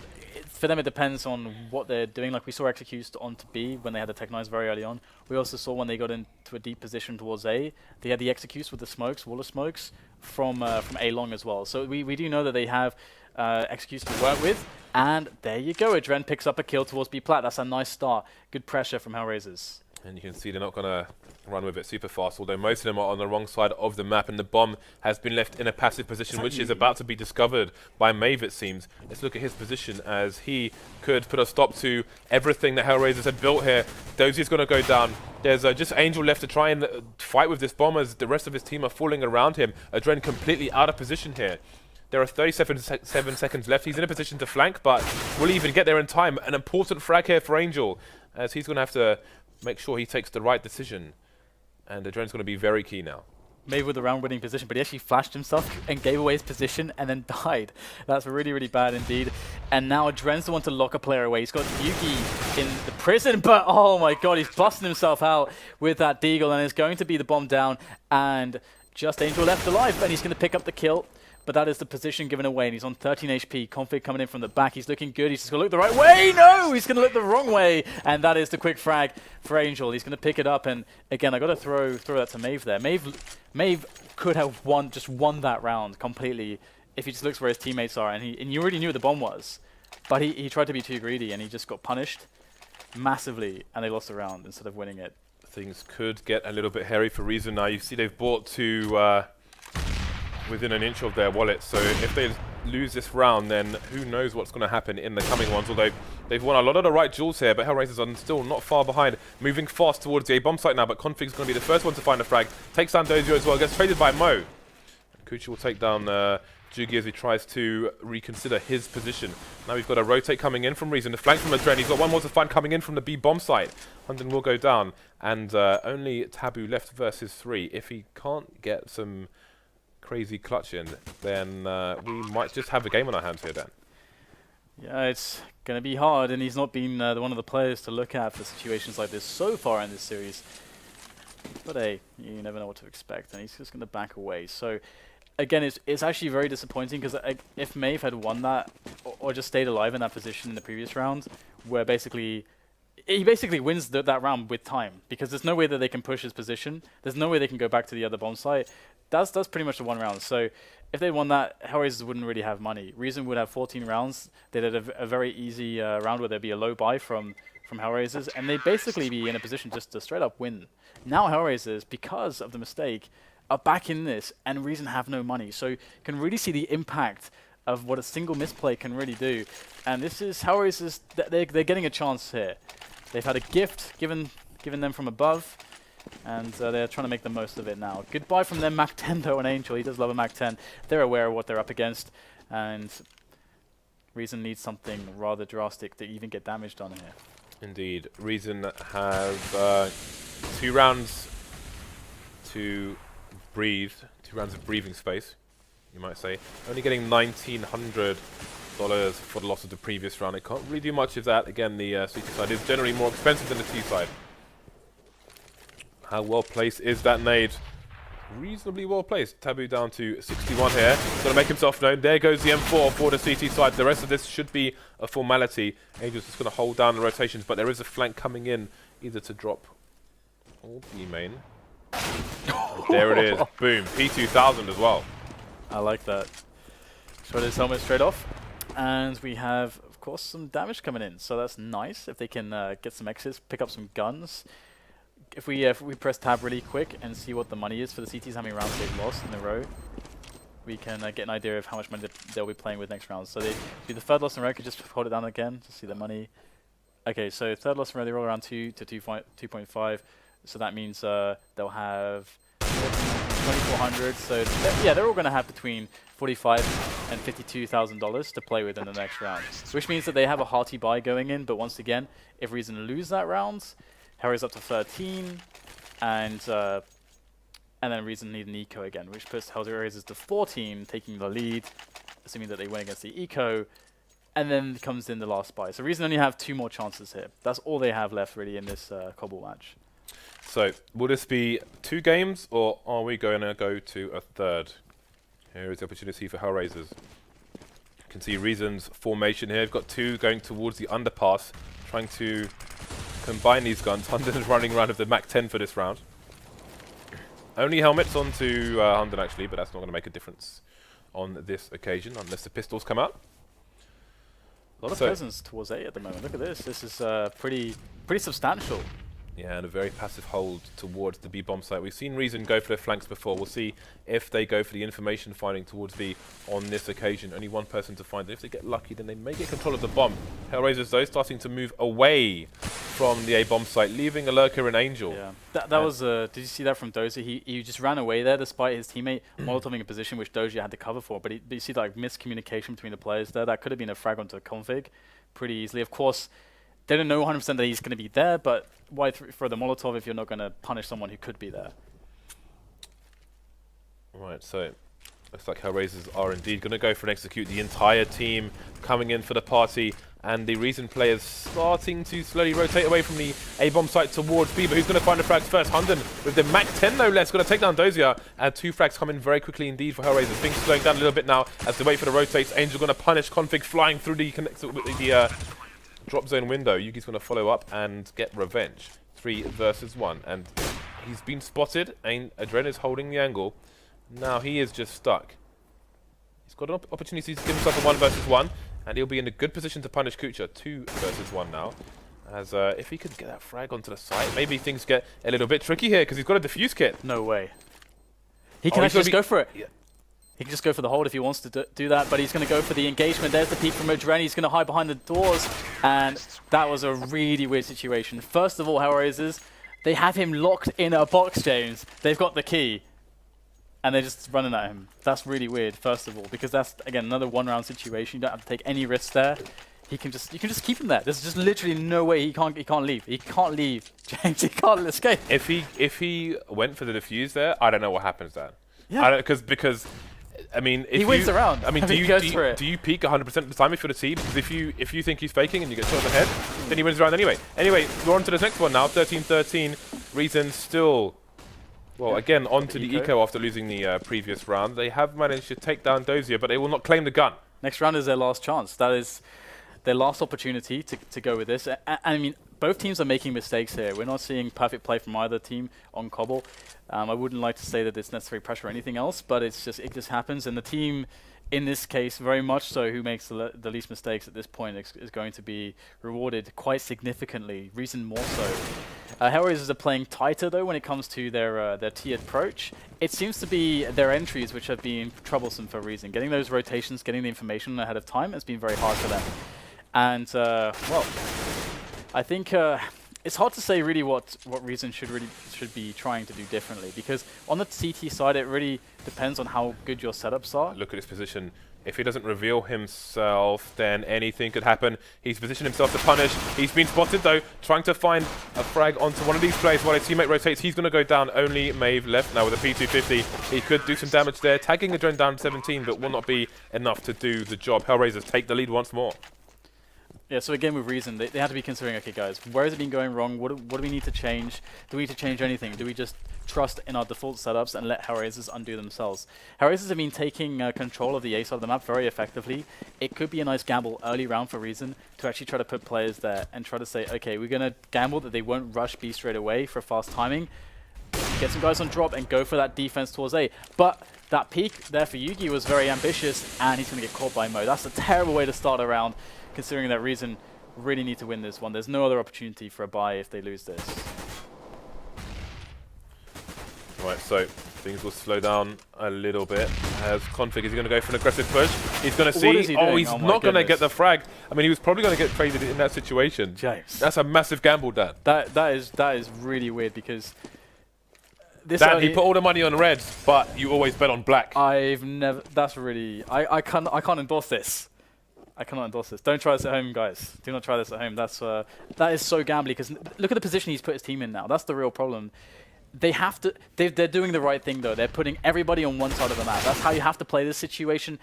for them it depends on what they're doing. Like we saw executes onto B when they had the Tech 9s very early on. We also saw when they got into a deep position towards A, they had the executes with the smokes, wall of smokes from A long as well. So we do know that they have executes to work with. And there you go, Adren picks up a kill towards B plat. That's a nice start. Good pressure from HellRaisers. And you can see they're not going to run with it super fast, although most of them are on the wrong side of the map, and the bomb has been left in a passive position, which is about to be discovered by Maeve, it seems. Let's look at his position, as he could put a stop to everything that HellRaisers had built here. Dozier's going to go down. There's just Angel left to try and fight with this bomb, as the rest of his team are falling around him. Adren completely out of position here. There are 37 seconds left. He's in a position to flank, but will he even get there in time? An important frag here for Angel, as he's going to have to make sure he takes the right decision. And Adren's going to be very key now. Maybe with the round-winning position, but he actually flashed himself and gave away his position and then died. That's really, really bad indeed. And now Adren's the one to lock a player away. He's got Yuki in the prison, but oh my god, he's busting himself out with that deagle, and it's going to be the bomb down, and just Angel left alive, and he's going to pick up the kill. But that is the position given away, and he's on 13 HP. Config coming in from the back. He's looking good. He's just going to look the right way. No! He's going to look the wrong way. And that is the quick frag for Angel. He's going to pick it up. And again, I got to throw that to Maeve there. Maeve could have just won that round completely if he just looks where his teammates are. And you already knew where the bomb was. But he tried to be too greedy, and he just got punished massively. And they lost the round instead of winning it. Things could get a little bit hairy for Reason now. You see they've bought to within an inch of their wallet, so if they lose this round, then who knows what's going to happen in the coming ones, although they've won a lot of the right jewels here, but HellRaisers are still not far behind, moving fast towards the A-bomb site now, but Config's going to be the first one to find a frag, takes down Dozier as well, gets traded by Mo. Kuchi will take down Jugi as he tries to reconsider his position. Now we've got a rotate coming in from Reason, the flank from Adren, he's got one more to find coming in from the B-bomb site. London will go down, and only Taboo left versus 3. If he can't get some crazy clutch in, then we might just have a game on our hands here, Dan. Yeah, it's going to be hard, and he's not been one of the players to look at for situations like this so far in this series. But hey, you never know what to expect, and he's just going to back away. So again, it's actually very disappointing, because if Maeve had won that, or just stayed alive in that position in the previous round, where he basically wins that round with time, because there's no way that they can push his position. There's no way they can go back to the other bomb site. That's pretty much the one round. So if they won that, HellRaisers wouldn't really have money. Reason would have 14 rounds. They'd have a very easy round where there'd be a low buy from HellRaisers, and they'd basically be in a position just to straight up win. Now HellRaisers, because of the mistake, are back in this, and Reason have no money. So you can really see the impact of what a single misplay can really do. And this is HellRaisers, they're getting a chance here. They've had a gift given them from above, And they're trying to make the most of it now. Goodbye from their Mac 10 though, an Angel. He does love a Mac 10. They're aware of what they're up against. And Reason needs something rather drastic to even get damage done here. Indeed. Reason have 2 rounds to breathe. 2 rounds of breathing space, you might say. Only getting $1,900 for the loss of the previous round. They can't really do much of that. Again, the CT side is generally more expensive than the T side. How well placed is that nade? Reasonably well placed. Taboo down to 61 here. Going to make himself known. There goes the M4 for the CT side. The rest of this should be a formality. Angel's just going to hold down the rotations, but there is a flank coming in, either to drop or B main. There it is. Boom. P2000 as well. I like that. Shot his helmet straight off. And we have, of course, some damage coming in. So that's nice. If they can get some X's, pick up some guns. If we press tab really quick and see what the money is for the CTs, how many rounds they've lost in a row, we can get an idea of how much money they'll be playing with next round. So they do the third loss in a row. Could just hold it down again to see the money. Okay, so third loss in a row, they roll around 2 to 2.5. So that means they'll have 2,400. So yeah, they're all going to have between $45,000 and $52,000 to play with in the next round, which means that they have a hearty buy going in. But once again, if Reason lose that round, Harry's up to 13, and then Reason need an eco again, which puts HellRaisers to 14, taking the lead, assuming that they win against the eco, and then comes in the last buy. So Reason only have 2 more chances here. That's all they have left really in this Cobble match. So, will this be 2 games, or are we going to go to a third? Here is the opportunity for HellRaisers. You can see Reason's formation here. We've got 2 going towards the underpass, trying to combine these guns. Hunden is running around with the Mac 10 for this round. Only helmets onto Hunden actually, but that's not going to make a difference on this occasion, unless the pistols come out. A lot of presence towards A at the moment. Look at this. This is pretty substantial. Yeah, and a very passive hold towards the B bomb site. We've seen Reason go for their flanks before. We'll see if they go for the information finding towards B on this occasion. Only 1 person to find it. If they get lucky, then they may get control of the bomb. HellRaisers, though, starting to move away from the A bomb site, leaving a lurker and Angel. Yeah, that was. Did you see that from Dozier? He just ran away there despite his teammate molotoving a position which Dozier had to cover for. But you see like miscommunication between the players there. That could have been a frag onto a config pretty easily. Of course, they don't know 100% that he's going to be there, but why throw the Molotov if you're not going to punish someone who could be there? Right, so looks like HellRaisers are indeed going to go for an execute. The entire team coming in for the party, and the Reason players starting to slowly rotate away from the A-bomb site towards B, but who's going to find the frags first? Hunden with the Mac 10 no less, going to take down Dozier, and 2 frags come in very quickly indeed for HellRaisers. Things slowing down a little bit now as they wait for the rotates. Angel going to punish config, flying through the drop zone window. Yuki's going to follow up and get revenge. 3 versus 1, and he's been spotted, and Adren is holding the angle. Now he is just stuck. He's got an opportunity to give himself a 1 versus 1, and he'll be in a good position to punish Kucha. 2 versus 1 now. As if he could get that frag onto the site, maybe things get a little bit tricky here, because he's got a defuse kit. No way. He can actually just go for it. Yeah. He can just go for the hold if he wants to do that, but he's going to go for the engagement. There's the peek from Adren. He's going to hide behind the doors, and that was a really weird situation. First of all, HellRaisers, they have him locked in a box, James. They've got the key, and they're just running at him. That's really weird, first of all, because that's, again, another 1-round situation. You don't have to take any risks there. You can just keep him there. There's just literally no way he can't leave. He can't leave, James. He can't escape. If he went for the defuse there, I don't know what happens then. Yeah. Because I mean, if he wins the round. I mean, do you peek 100% of the time if you're the team? Because if you think he's faking and you get shot in the head, then he wins the round anyway. Anyway, we're on to this next one now. 13-13. Reason still, well, again, onto the eco after losing the previous round. They have managed to take down Dozier, but they will not claim the gun. Next round is their last chance. That is their last opportunity to go with this. I mean, both teams are making mistakes here. We're not seeing perfect play from either team on Cobble. I wouldn't like to say that it's necessary pressure or anything else, but it just happens. And the team, in this case, very much so, who makes the least mistakes at this point is going to be rewarded quite significantly. Reason more so. HellRaisers are playing tighter though when it comes to their tiered approach. It seems to be their entries which have been troublesome for Reason. Getting those rotations, getting the information ahead of time has been very hard for them. And well, I think it's hard to say really what Reason should be trying to do differently, because on the CT side it really depends on how good your setups are. Look at his position. If he doesn't reveal himself, then anything could happen. He's positioned himself to punish. He's been spotted though, trying to find a frag onto one of these players while his teammate rotates. He's going to go down. Only Maeve left now with a P250. He could do some damage there, tagging a drone down 17, but will not be enough to do the job. HellRaisers take the lead once more. Yeah, so again with Reason, they have to be considering, okay guys, where has it been going wrong? What do we need to change? Do we need to change anything? Do we just trust in our default setups and let HellRaisers undo themselves? HellRaisers have been taking control of the A side of the map very effectively. It could be a nice gamble early round for Reason to actually try to put players there and try to say, okay, we're going to gamble that they won't rush B straight away for fast timing, get some guys on drop and go for that defense towards A. But that peek there for Yugi was very ambitious, and he's going to get caught by Mo. That's a terrible way to start a round, considering that Reason really need to win this one. There's no other opportunity for a buy if they lose this. Right, so things will slow down a little bit as Config is going to go for an aggressive push. He's going to see. He he's not going to get the frag. I mean, he was probably going to get traded in that situation. James, that's a massive gamble, Dan. That is really weird, because this Dan, he put all the money on red, but you always bet on black. I've never. That's really. I can't endorse this. I cannot endorse this. Don't try this at home, guys. Do not try this at home. That is so gambly, because look at the position he's put his team in now. That's the real problem. They have to. They're doing the right thing though. They're putting everybody on one side of the map. That's how you have to play this situation.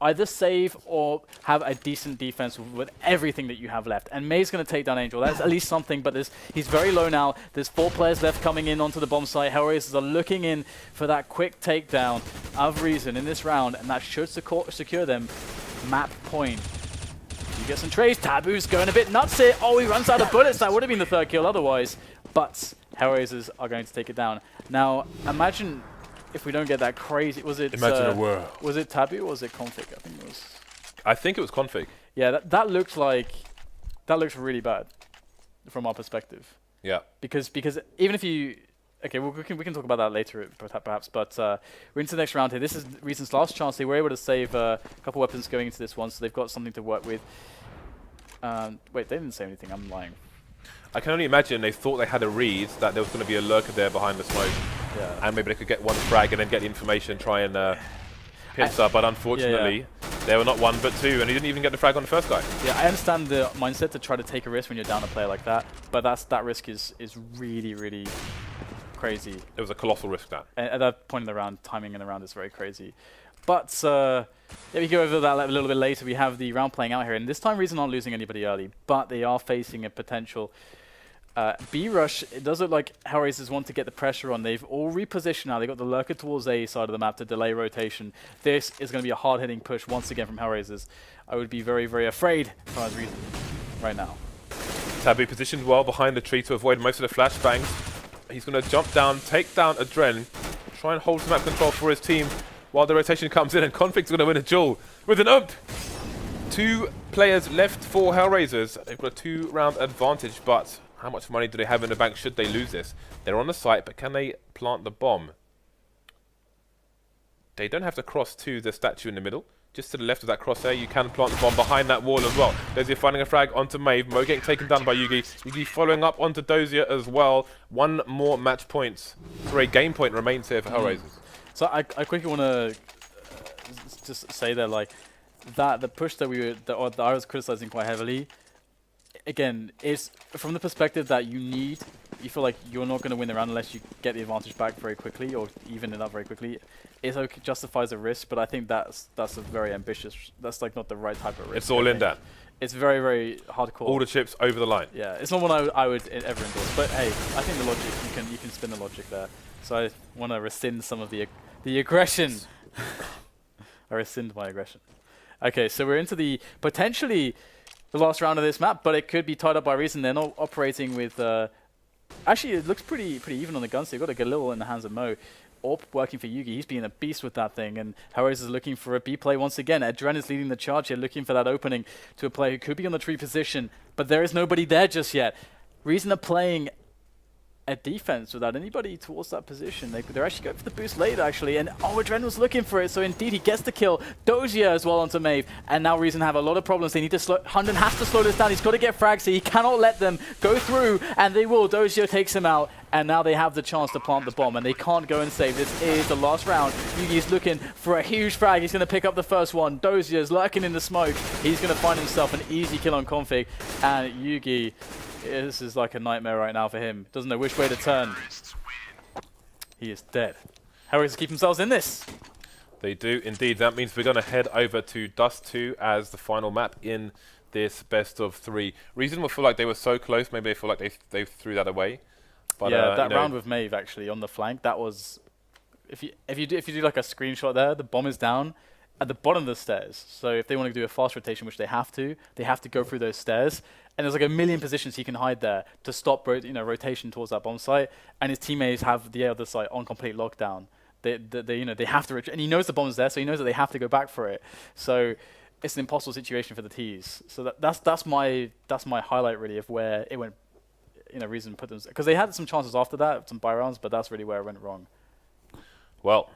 Either save or have a decent defense with everything that you have left. And May's going to take down Angel. That's at least something, but he's very low now. There's 4 players left coming in onto the bomb site. HellRaisers are looking in for that quick takedown of Reason in this round, and that should secure them map point. You get some trades. Taboo's going a bit nuts here. Oh, he runs out of bullets. That would have been the 3rd kill otherwise. But HellRaisers are going to take it down. Now, imagine if we don't get that crazy. Was it? Imagine a world. Was it Taboo or was it Config? I think it was Config. Yeah, that looks really bad from our perspective. Yeah. Because even if you, okay, we can talk about that later perhaps. But we're into the next round here. This is Reason's last chance. They were able to save a couple weapons going into this one, so they've got something to work with. Wait, they didn't say anything. I'm lying. I can only imagine they thought they had a read that there was going to be a lurker there behind the smoke. Yeah. And maybe they could get one frag and then get the information, try and pincer, but unfortunately, there were not 1 but 2, and he didn't even get the frag on the first guy. Yeah, I understand the mindset to try to take a risk when you're down a player like that, but that risk is really, really crazy. It was a colossal risk, that. At that point in the round, timing in the round is very crazy. But yeah, we go over that a little bit later. We have the round playing out here, and this time Reason aren't losing anybody early, but they are facing a potential B-rush. It does look like HellRaisers want to get the pressure on. They've all repositioned now. They've got the lurker towards A side of the map to delay rotation. This is going to be a hard-hitting push once again from HellRaisers. I would be very, very afraid if I was Reason right now. Taboo positioned well behind the tree to avoid most of the flashbangs. He's going to jump down, take down Adren, try and hold some map control for his team while the rotation comes in, and Config's going to win a duel with an ump. 2 players left for HellRaisers. They've got a 2-round advantage, but how much money do they have in the bank should they lose this? They're on the site, but can they plant the bomb? They don't have to cross to the statue in the middle. Just to the left of that crosshair, you can plant the bomb behind that wall as well. Dozier finding a frag onto Maeve. Mo getting taken down by Yugi. Yugi following up onto Dozier as well. 1 more match point. Sorry, game point remains here for HellRaisers. So I quickly want to just say that, like, the push that I was criticizing quite heavily, again, is from the perspective that you feel like you're not going to win the round unless you get the advantage back very quickly or even it up very quickly. It justifies a risk, but I think that's a very ambitious. That's like not the right type of risk. It's all in that. It's very, very hardcore. All the chips over the line. Yeah, it's not one I would ever endorse. But hey, I think the logic you can spin the logic there. So I want to rescind some of the aggression. I rescind my aggression. Okay, so we're into the potentially the last round of this map, but it could be tied up by Reason. They're not operating with. Actually, it looks pretty even on the gun. So you've got to get a little in the hands of Mo. Orp working for Yugi. He's being a beast with that thing, and HellRaisers is looking for a B play once again. Adren is leading the charge here, looking for that opening to a player who could be on the tree position, but there is nobody there just yet. Reason are playing a defense without anybody towards that position. They're actually going for the boost late, actually, and Adren was looking for it, so indeed he gets the kill. Dozier as well onto Maeve, and now Reason have a lot of problems. They need to slow. Hunden has to slow this down. He's got to get frags here. He cannot let them go through, and they will. Dozier takes him out, and now they have the chance to plant the bomb, and they can't go and save. This is the last round. Yugi's looking for a huge frag. He's going to pick up the first one. Dozier's lurking in the smoke. He's going to find himself an easy kill on Config, and Yugi, this is like a nightmare right now for him. Doesn't know which way to turn. He is dead. HellRaisers keep themselves in this. They do indeed. That means we're going to head over to Dust 2 as the final map in this best of 3. Reason will feel like they were so close. Maybe they feel like they threw that away. But, yeah, that round with Maeve actually on the flank. That was, if you do like a screenshot there, the bomb is down at the bottom of the stairs. So if they want to do a fast rotation, which they have to go through those stairs. And there's like a million positions he can hide there to stop rotation towards that bomb site. And his teammates have the other site on complete lockdown. They have to, and he knows the bomb's there, so he knows that they have to go back for it. So it's an impossible situation for the T's. So that's my highlight really of where it went. Reason put them, because they had some chances after that, some buy rounds, but that's really where it went wrong. Well,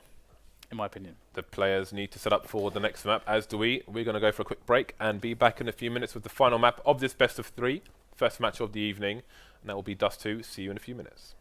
in my opinion, the players need to set up for the next map, as do we. We're going to go for a quick break and be back in a few minutes with the final map of this best of 3, first match of the evening, and that will be Dust 2. See you in a few minutes.